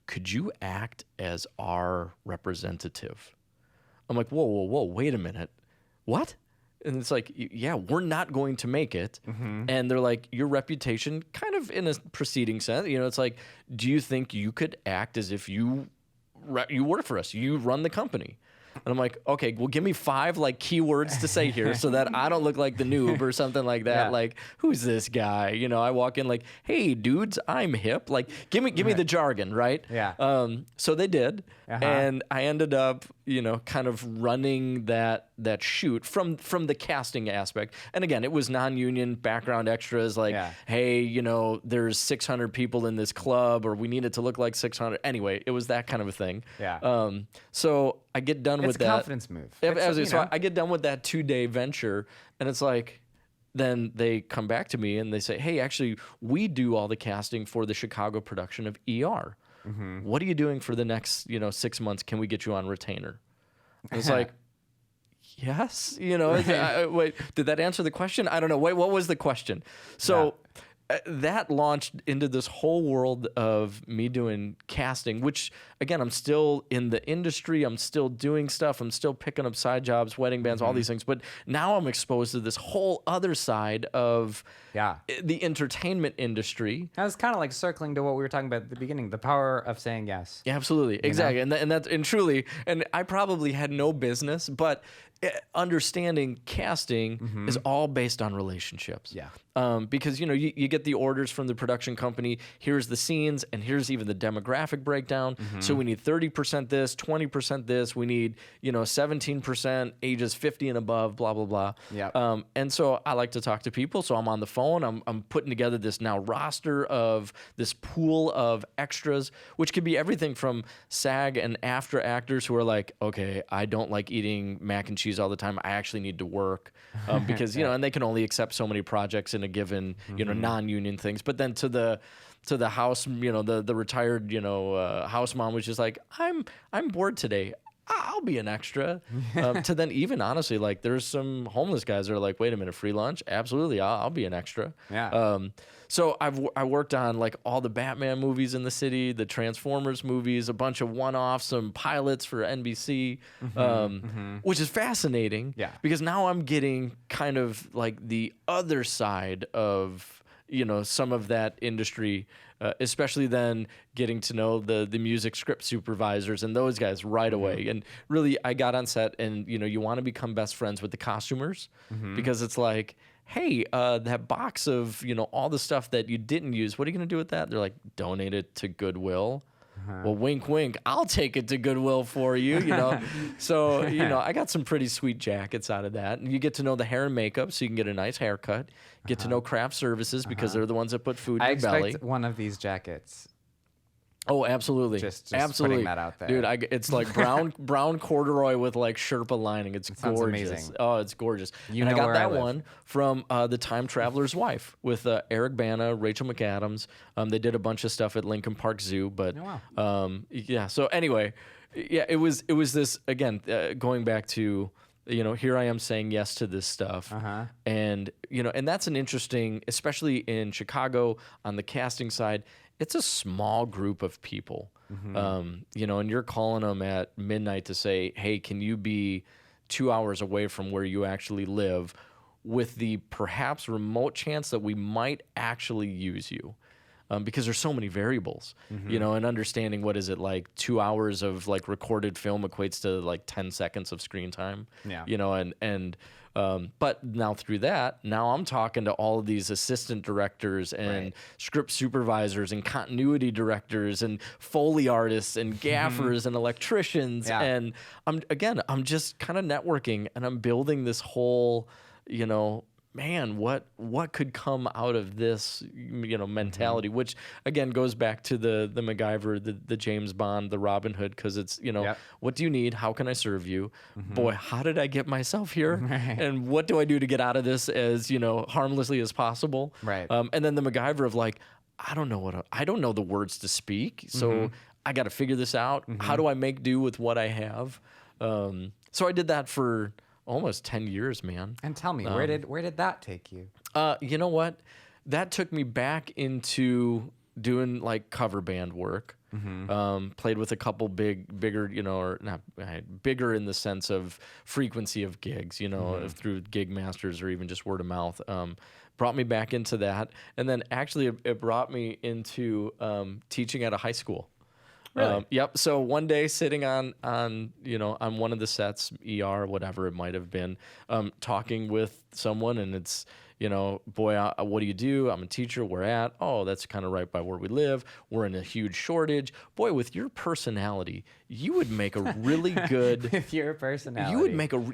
Could you act as our representative? I'm like, whoa, wait a minute, what? And it's like, yeah, we're not going to make it. And they're like, your reputation, kind of in a preceding sense, you know, it's like, do you think you could act as if you work for us, you run the company? And I'm like, okay, well, give me 5 like keywords to say here so that I don't look like the noob or something like that. Yeah. Like, who's this guy? You know, I walk in like, hey, dudes, I'm hip. Like, give me the jargon, right? Yeah. So they did, and I ended up, you know, kind of running that shoot from the casting aspect. And again, it was non-union background extras. Like, hey, you know, there's 600 people in this club, or we need it to look like 600. Anyway, it was that kind of a thing. Yeah. So I get done with It's a that confidence move. So I get done with that 2-day venture, and it's like, then they come back to me and they say, hey, actually, we do all the casting for the Chicago production of ER. What are you doing for the next, you know, 6 months? Can we get you on retainer? And it's like, yes, you know. Wait, did that answer the question? I don't know. Wait, what was the question? So that launched into this whole world of me doing casting, which, again, I'm still in the industry. I'm still doing stuff. I'm still picking up side jobs, wedding bands, all these things. But now I'm exposed to this whole other side of the entertainment industry. That was kind of like circling to what we were talking about at the beginning, the power of saying yes. Yeah, absolutely. Exactly. And truly, and I probably had no business, but understanding casting is all based on relationships. Yeah. Because, you know, you get the orders from the production company. Here's the scenes, and here's even the demographic breakdown. So we need 30% this, 20% this. We need, you know, 17% ages 50 and above, blah, blah, blah. Yeah. And so I like to talk to people. So I'm on the phone. I'm putting together this now roster of this pool of extras, which could be everything from SAG and after actors who are like, okay, I don't like eating mac and cheese all the time. I actually need to work because, you know, and they can only accept so many projects in a given, you know, non-union things. But then to the house, you know, the retired, you know, house mom was just like, I'm bored today. I'll be an extra. To then even honestly, like there's some homeless guys that are like, wait a minute, free lunch? Absolutely, I'll be an extra. Yeah. So I worked on like all the Batman movies in the city, the Transformers movies, a bunch of one-offs, some pilots for NBC, which is fascinating. Yeah. Because now I'm getting kind of like the other side of, you know, some of that industry, especially then getting to know the music script supervisors and those guys right away. And really, I got on set, and you know, you want to become best friends with the costumers because it's like, hey, that box of, you know, all the stuff that you didn't use, what are you going to do with that? They're like, donate it to Goodwill. Well, wink, wink. I'll take it to Goodwill for you, you know. So, you know, I got some pretty sweet jackets out of that. And you get to know the hair and makeup so you can get a nice haircut. Get to know craft services because they're the ones that put food in I your belly. expect one of these jackets. Oh, absolutely. Just absolutely. putting that out there. Dude, it's like brown corduroy with like Sherpa lining. It's sounds gorgeous. amazing. Oh, it's gorgeous. You and know I got where I that live. one from The Time Traveler's Wife with Eric Bana, Rachel McAdams. They did a bunch of stuff at Lincoln Park Zoo, but Oh, wow. yeah. So anyway, yeah, it was this again going back to, you know, here I am saying yes to this stuff. And, you know, and that's an interesting, especially in Chicago on the casting side, it's a small group of people, you know, and you're calling them at midnight to say, hey, can you be 2 hours away from where you actually live with the perhaps remote chance that we might actually use you? Because there's so many variables, you know, and understanding what is it like 2 hours of like recorded film equates to like 10 seconds of screen time, you know, and but now through that, now I'm talking to all of these assistant directors and script supervisors and continuity directors and Foley artists and gaffers and electricians. And I'm just kind of networking, and I'm building this whole, you know, man, what could come out of this, you know, mentality, which again goes back to the MacGyver, the James Bond, the Robin Hood, because it's, you know, what do you need? How can I serve you? Boy, how did I get myself here? And what do I do to get out of this as, you know, harmlessly as possible? And then the MacGyver of like, I don't know the words to speak, so I got to figure this out. How do I make do with what I have? So I did that for almost 10 years, man. And tell me, where did that take you? You know what? That took me back into doing like cover band work. Played with a couple bigger, you know, or not bigger in the sense of frequency of gigs, you know, through Gig Masters or even just word of mouth. Brought me back into that. And then actually it brought me into teaching at a high school. Really? Yep. So one day sitting on you know, on one of the sets, ER, whatever it might have been, talking with someone, and it's, you know, boy, what do you do? I'm a teacher. Where at? Oh, that's kind of right by where we live. We're in a huge shortage. Boy, with your personality, you would make a really good. With your personality,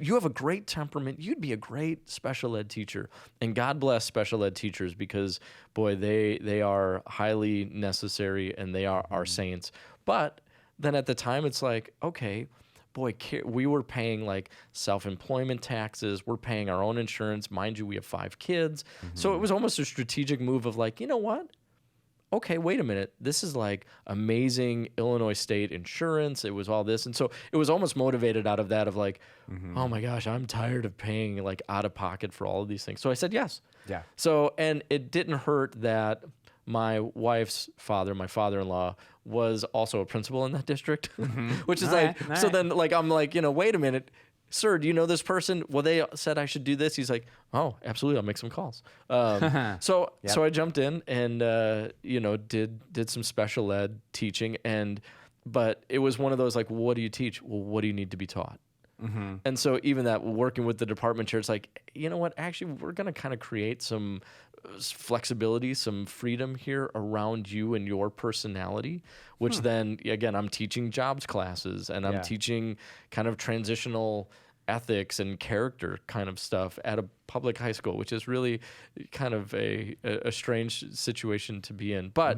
you have a great temperament. You'd be a great special ed teacher. And God bless special ed teachers, because boy, they are highly necessary, and they are our saints. But then at the time, it's like, okay, boy, we were paying like self-employment taxes. We're paying our own insurance. Mind you, we have 5 kids. So it was almost a strategic move of like, you know what? Okay, wait a minute. This is like amazing Illinois state insurance. It was all this. And so it was almost motivated out of that of like, oh my gosh, I'm tired of paying like out of pocket for all of these things. So I said yes. Yeah. So, and it didn't hurt that my wife's father, my father-in-law, was also a principal in that district, which is so then like, I'm like, you know, wait a minute, sir, do you know this person? Well, they said I should do this. He's like, oh, absolutely. I'll make some calls. So I jumped in and, you know, did some special ed teaching, but it was one of those like, what do you teach? Well, what do you need to be taught? And so even that working with the department chair, it's like, you know what, actually, we're going to kind of create some flexibility, some freedom here around you and your personality, which then, again, I'm teaching jobs classes and I'm teaching kind of transitional ethics and character kind of stuff at a public high school, which is really kind of a strange situation to be in. But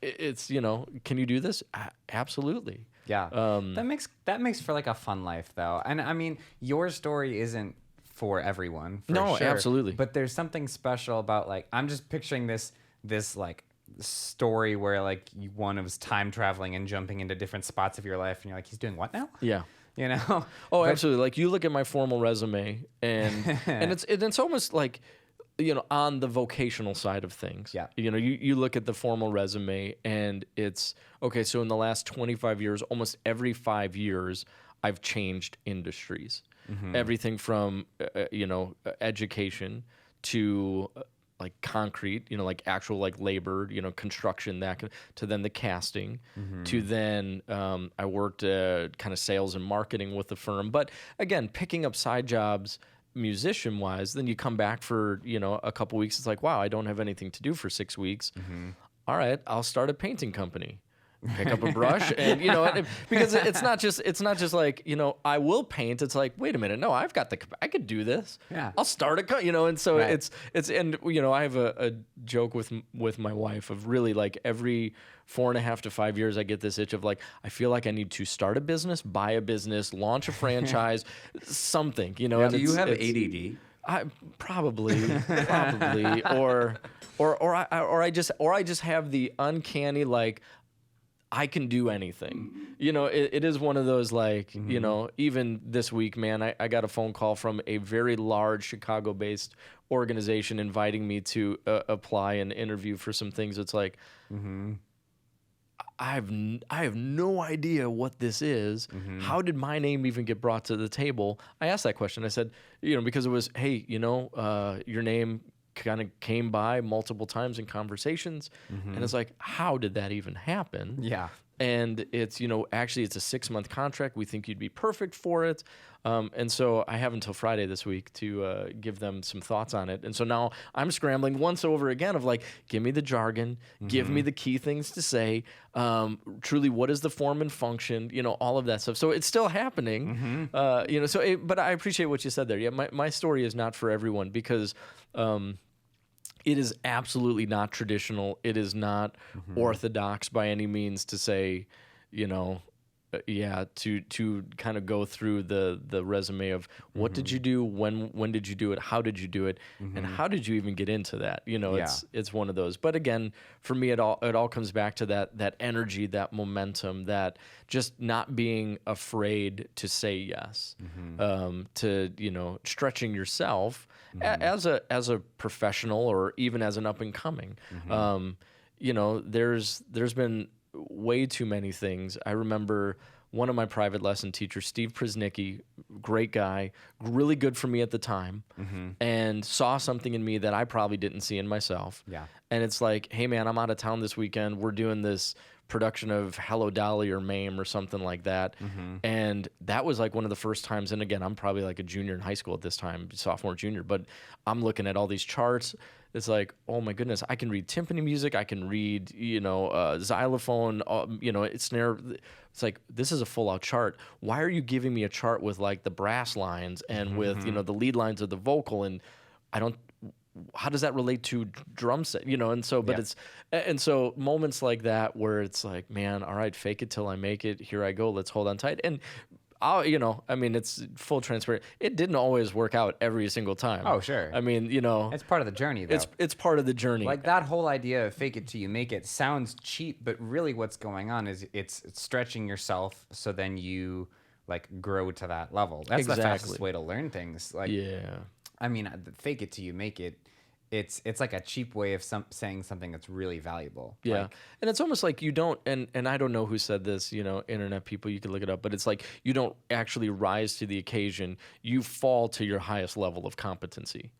it's, you know, can you do this? Absolutely. Yeah. That makes for like a fun life though. And I mean, your story isn't for everyone. No, sure, absolutely. But there's something special about like, I'm just picturing this like story where like one was time traveling and jumping into different spots of your life and you're like, he's doing what now? Yeah. You know? Oh, absolutely. Like you look at my formal resume and it's almost like, you know, on the vocational side of things. Yeah. You know, you look at the formal resume and it's, okay, so in the last 25 years, almost every 5 years, I've changed industries. Everything from, you know, education to like concrete, you know, like actual like labor, you know, construction, to then the casting, to then I worked kind of sales and marketing with the firm. But again, picking up side jobs, musician wise, then you come back for, you know, a couple weeks. It's like, wow, I don't have anything to do for 6 weeks. All right, I'll start a painting company. Pick up a brush and, you know, because it's not just like, you know, I will paint. It's like, wait a minute, no, I could do this. Yeah. I'll start you know, and so Right. it's and you know, I have a joke with my wife of really like every 4.5 to 5 years I get this itch of like, I feel like I need to start a business, buy a business, launch a franchise, something, you know. Yeah, And do you have ADD? I probably, or I just have the uncanny like, I can do anything. You know, it is one of those like, you know, even this week, man, I got a phone call from a very large Chicago-based organization inviting me to apply and interview for some things. It's like, I have no idea what this is. How did my name even get brought to the table? I asked that question. I said, you know, because it was, hey, you know, your name kind of came by multiple times in conversations. And it's like, how did that even happen? Yeah. And it's, you know, actually it's a 6-month contract. We think you'd be perfect for it. And so I have until Friday this week to give them some thoughts on it. And so now I'm scrambling once over again of like, give me the jargon, give me the key things to say, truly what is the form and function, you know, all of that stuff. So it's still happening, you know, so, but I appreciate what you said there. Yeah, my story is not for everyone because it is absolutely not traditional. It is not orthodox by any means to say, you know, to kind of go through the resume of what did you do, when did you do it, how did you do it, and how did you even get into that? You know, it's one of those. But again, for me, it all comes back to that energy, that momentum, that just not being afraid to say yes, to, you know, stretching yourself as a professional or even as an up and coming. You know, there's been way too many things. I remember one of my private lesson teachers, Steve Prznicki, great guy, really good for me at the time, and saw something in me that I probably didn't see in myself. Yeah. And it's like, hey man, I'm out of town this weekend. We're doing this production of Hello Dolly or Mame or something like that. And that was like one of the first times, and again, I'm probably like a junior in high school at this time, sophomore, junior, but I'm looking at all these charts. It's like, oh my goodness, I can read timpani music. I can read, you know, xylophone, you know, snare. It's like, this is a full out chart. Why are you giving me a chart with like the brass lines and with, you know, the lead lines of the vocal? And how does that relate to drum set, you know? And so, and so moments like that where it's like, man, all right, fake it till I make it. Here I go. Let's hold on tight. And you know, I mean, it's full transparent. It didn't always work out every single time. Oh, sure. I mean, you know, It's part of the journey, though. it's part of the journey. Like that whole idea of fake it till you make it sounds cheap, but really what's going on is it's stretching yourself so then you like grow to that level. That's the fastest way to learn things. Like, yeah. I mean, fake it till you make it. It's like a cheap way of saying something that's really valuable. Yeah. Like, And it's almost like you don't, and I don't know who said this, you know, internet people, you can look it up, but it's like you don't actually rise to the occasion. You fall to your highest level of competency,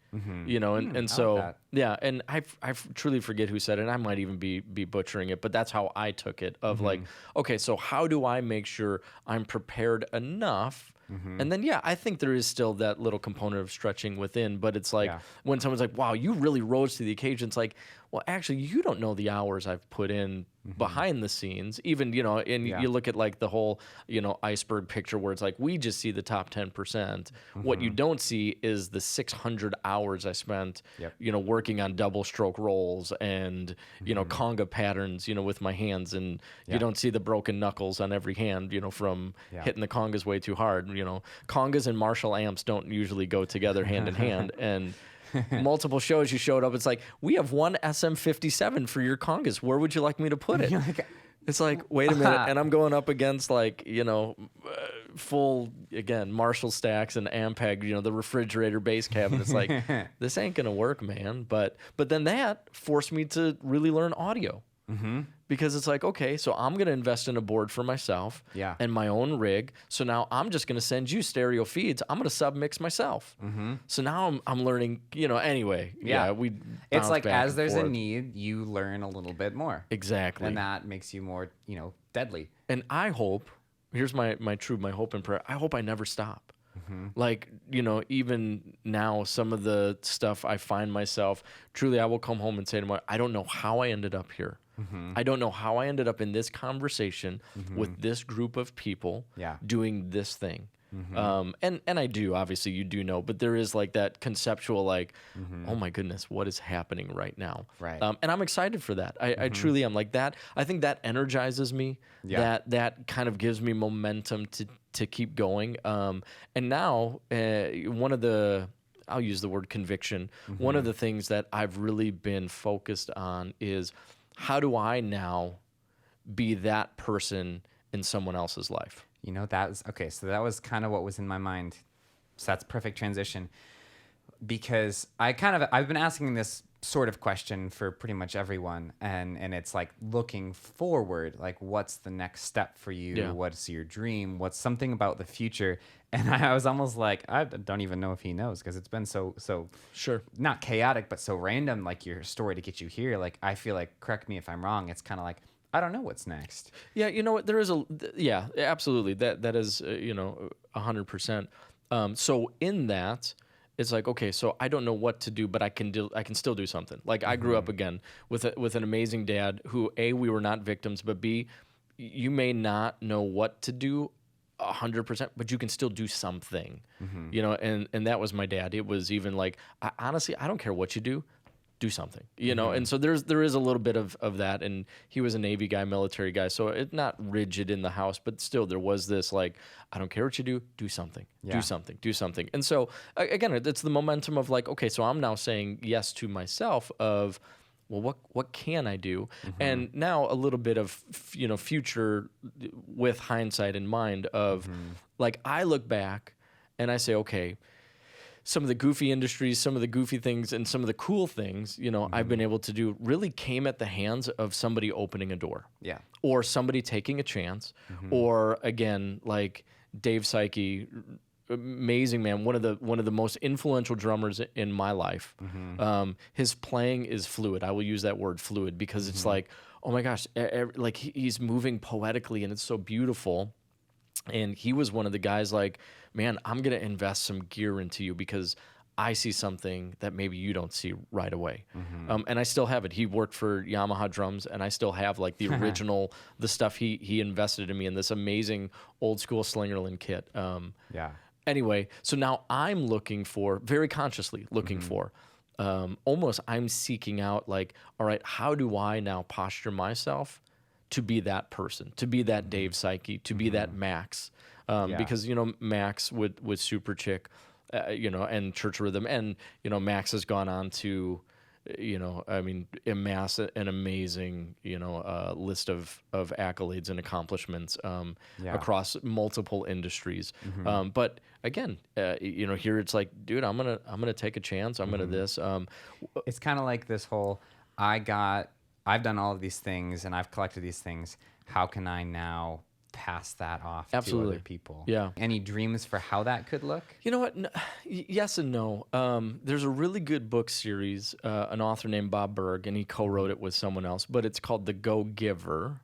you know, and so, that. yeah. And I truly forget who said it, and I might even be butchering it, but that's how I took it of like, okay, so how do I make sure I'm prepared enough And then, yeah, I think there is still that little component of stretching within, but it's like when someone's like, wow, you really rose to the occasion. It's like, well, actually, you don't know the hours I've put in behind the scenes. Even, you know, and you look at like the whole, you know, iceberg picture where it's like, we just see the top 10%. What you don't see is the 600 hours I spent, you know, working on double stroke rolls and, you know, conga patterns, you know, with my hands. And you don't see the broken knuckles on every hand, you know, from hitting the congas way too hard. You know, congas and Marshall amps don't usually go together hand in hand. And multiple shows you showed up, it's like, we have one SM57 for your congas. Where would you like me to put it? It's like, wait a minute. And I'm going up against like, you know, full, again, Marshall stacks and Ampeg, you know, the refrigerator bass cabinet. It's like, this ain't going to work, man. But then that forced me to really learn audio. Because it's like, okay, so I'm going to invest in a board for myself and my own rig. So now I'm just going to send you stereo feeds. I'm going to submix myself. So now I'm learning, you know, anyway. It's like as there's a need, you learn a little bit more. Exactly. And that makes you more, you know, deadly. And I hope, here's my hope and prayer. I hope I never stop. Like, you know, even now, some of the stuff I find myself, truly, I will come home and say to my, I don't know how I ended up here. I don't know how I ended up in this conversation with this group of people doing this thing. And I do, obviously, you do know, but there is like that conceptual, like, oh my goodness, what is happening right now? Right. And I'm excited for that. I truly am like that. I think that energizes me. That kind of gives me momentum to keep going. And now, one of the, I'll use the word conviction. One of the things that I've really been focused on is, how do I now be that person in someone else's life? You know, that was, okay, so that was kind of what was in my mind. So that's perfect transition. Because I've been asking this sort of question for pretty much everyone. And it's like looking forward, like what's the next step for you? Yeah. What's your dream? What's something about the future? And I was almost like, I don't even know if he knows, because it's been so Sure. not chaotic, but so random, like your story to get you here. Like, I feel like, correct me if I'm wrong, it's kind of like, I don't know what's next. Yeah, you know what? There is yeah, absolutely. That is, you know, 100%. So in that, it's like, okay, so I don't know what to do, but I can still do something. Like, I grew up again with an amazing dad who, A, we were not victims, but B, you may not know what to do 100%, but you can still do something, you know, and that was my dad. It was even like, honestly, I don't care what you do something, you know? And so there is a little bit of that. And he was a Navy guy, military guy. So it's not rigid in the house, but still there was this, like, I don't care what you do something, do something. And so again, it's the momentum of like, okay, so I'm now saying yes to myself of, well, what can I do? And now a little bit of, you know, future with hindsight in mind of like, I look back and I say, okay, some of the goofy industries, some of the goofy things, and some of the cool things, you know, I've been able to do really came at the hands of somebody opening a door. Yeah. Or Or somebody taking a chance. Or again, like Dave Psyche, amazing man, one of the most influential drummers in my life. His playing is fluid. I will use that word, fluid, because it's like, oh my gosh, like he's moving poetically and it's so beautiful. And he was one of the guys like, man, I'm going to invest some gear into you because I see something that maybe you don't see right away. And I still have it. He worked for Yamaha drums, and I still have like the original, the stuff he invested in me in this amazing old school Slingerland kit. Anyway, so now I'm looking for, very consciously looking for, almost I'm seeking out like, all right, how do I now posture myself to be that person, to be that Dave Psyche, to be that Max? Because, you know, Max with Superchick, you know, and Church Rhythm, and, you know, Max has gone on to, you know, I mean, amass an amazing, you know, list of accolades and accomplishments across multiple industries. But again, you know, here it's like, dude, I'm gonna take a chance. I'm gonna this. it's kind of like this whole, I've done all of these things and I've collected these things. How can I now pass that off to other people? Yeah. Any dreams for how that could look? You know what? Yes and no. There's a really good book series, an author named Bob Berg, and he co-wrote it with someone else, but it's called The Go Giver.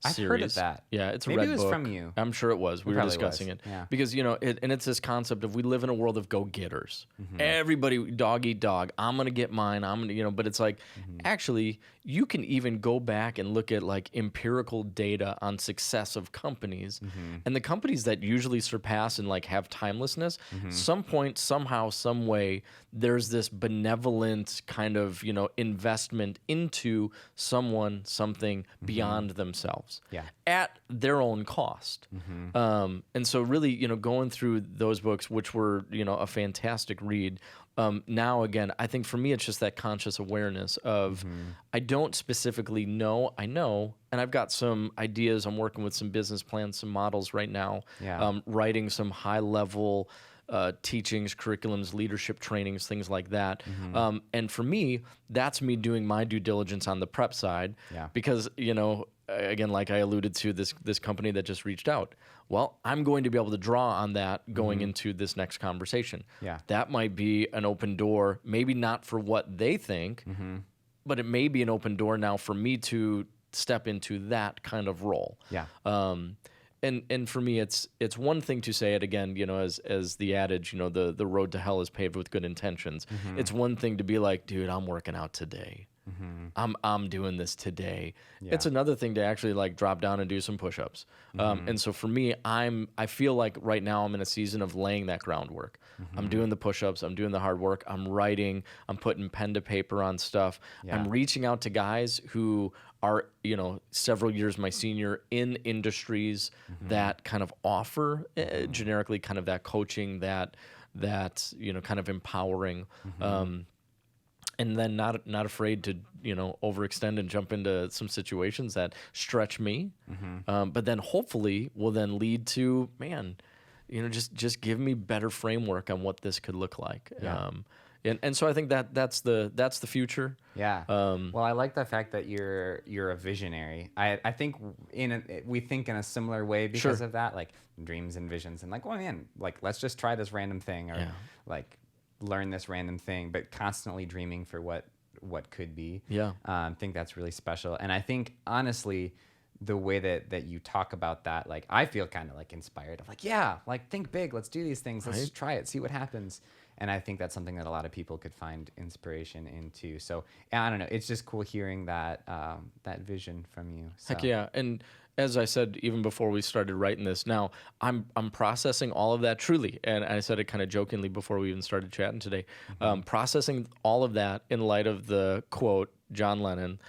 I've series. heard of that. Yeah, it's a Maybe red it was book. from you. I'm sure it was. We were probably discussing was. it. Yeah. Because, and it's this concept of we live in a world of go-getters. Everybody, dog eat dog. I'm going to get mine. I'm going to, but it's like, actually, you can even go back and look at like empirical data on success of companies. And the companies that usually surpass and like have timelessness, some point, somehow, some way, there's this benevolent kind of, investment into someone, something beyond themselves at their own cost. And so really, going through those books, which were, a fantastic read, now, again, I think for me, it's just that conscious awareness of I don't specifically know. I know, and I've got some ideas. I'm working with some business plans, some models right now, writing some high-level teachings, curriculums, leadership trainings, things like that. And for me, that's me doing my due diligence on the prep side because, again, like I alluded to, this company that just reached out. Well, I'm going to be able to draw on that going into this next conversation. That might be an open door, maybe not for what they think, but it may be an open door now for me to step into that kind of role. And for me, it's one thing to say it again, as the adage, the road to hell is paved with good intentions. It's one thing to be like, dude, I'm working out today. I'm doing this today. It's another thing to actually like drop down and do some push-ups. And so for me, I feel like right now I'm in a season of laying that groundwork. I'm doing the push-ups. I'm doing the hard work. I'm writing. I'm putting pen to paper on stuff. I'm reaching out to guys who are, several years my senior in industries that kind of offer generically kind of that coaching, that kind of empowering. And then not afraid to overextend and jump into some situations that stretch me, but then hopefully will then lead to just give me better framework on what this could look like. And so I think that's the future. Well, I like the fact that you're a visionary. I think we think in a similar way because of that, like dreams and visions, and like, well, man, like let's just try this random thing or like learn this random thing, but constantly dreaming for what could be. I think that's really special. And I think honestly, the way that you talk about that, like I feel kind of like inspired of like, like think big, let's do these things, let's try it, see what happens. And I think that's something that a lot of people could find inspiration into. So I don't know, it's just cool hearing that vision from you. So. Heck yeah. And as I said, even before we started writing this, now I'm processing all of that truly. And I said it kind of jokingly before we even started chatting today, processing all of that in light of the quote, John Lennon,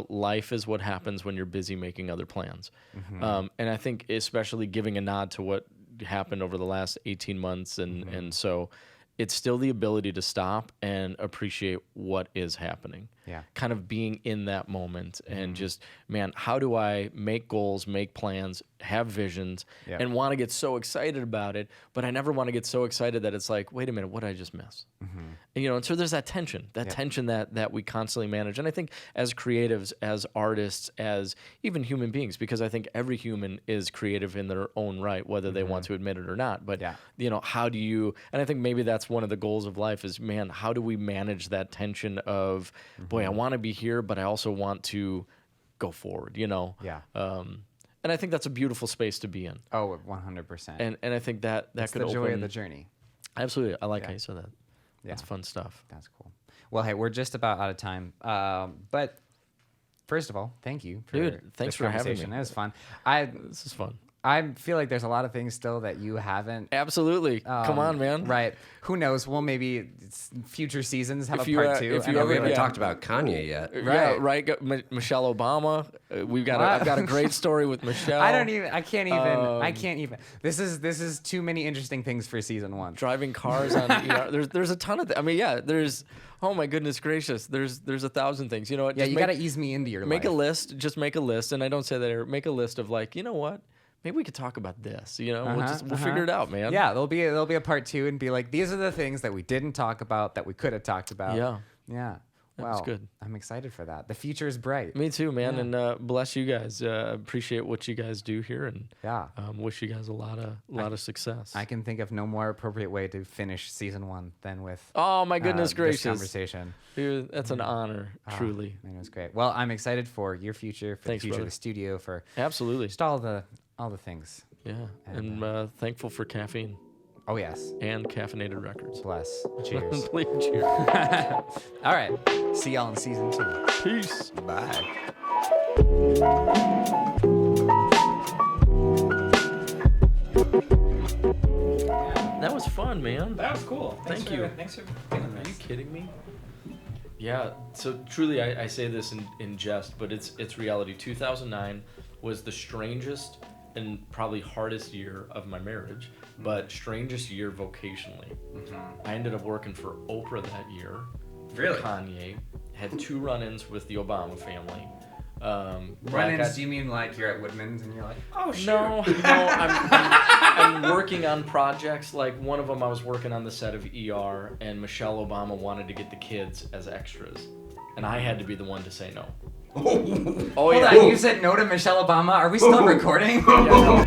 life is what happens when you're busy making other plans. And I think especially giving a nod to what happened over the last 18 months. And so it's still the ability to stop and appreciate what is happening. Kind of being in that moment and just, man, how do I make goals, make plans, have visions, and want to get so excited about it, but I never want to get so excited that it's like, wait a minute, what did I just miss? And so there's that tension that we constantly manage. And I think as creatives, as artists, as even human beings, because I think every human is creative in their own right, whether they want to admit it or not. But, how do you, and I think maybe that's one of the goals of life is, man, how do we manage that tension of, boy, I want to be here, but I also want to go forward, and I think that's a beautiful space to be in. Oh, 100%. And I think that it's could the open joy of the journey. Absolutely. I like how you said that. That's fun stuff. That's cool. Well, hey, we're just about out of time. But first of all, thank you for thanks this for having conversation. me. It was fun. This is fun. I feel like there's a lot of things still that you haven't. Absolutely. Come on, man. Right. Who knows? Well, maybe future seasons have If a you, part 2. I know we haven't talked about Kanye yet. Yeah, right. Michelle Obama. I've got a great story with Michelle. I can't even. This is too many interesting things for season 1. Driving cars on. There's a ton of. There's. Oh my goodness gracious. There's 1,000 things. You know what? Yeah, you got to ease me into your make life. a list. Just make a list, and I don't say that here. Make a list of like, you know what? Maybe we could talk about this. We'll figure it out, man. Yeah, there'll be a part 2 and be like, these are the things that we didn't talk about that we could have talked about. Yeah. Yeah. That was good. I'm excited for that. The future is bright. Me too, man. And bless you guys. Appreciate what you guys do here, and wish you guys a lot of success. I can think of no more appropriate way to finish season 1 than with oh my goodness gracious this conversation. Dude, that's an honor, truly. Man, it was great. Well, I'm excited for your future, for Thanks, the future brother. of the studio, for Absolutely. just all the things. Yeah, and thankful for caffeine Oh yes. and caffeinated records. Bless. Cheers. Please, cheers. All right. See y'all in season 2. Peace. Bye. That was fun, man. That was cool. Thank you. Thanks for doing Are this. you kidding me? Yeah, so truly, I say this in jest, but it's reality. 2009 was the strangest and probably hardest year of my marriage, but strangest year vocationally. I ended up working for Oprah that year. Really? Kanye. Had 2 run-ins with the Obama family. Run-ins, do you mean like you're at Woodman's and you're like, oh, shoot. No, I'm working on projects. Like one of them, I was working on the set of ER, and Michelle Obama wanted to get the kids as extras, and I had to be the one to say no. Hold on, you said no to Michelle Obama? Are we still recording? Yeah, no.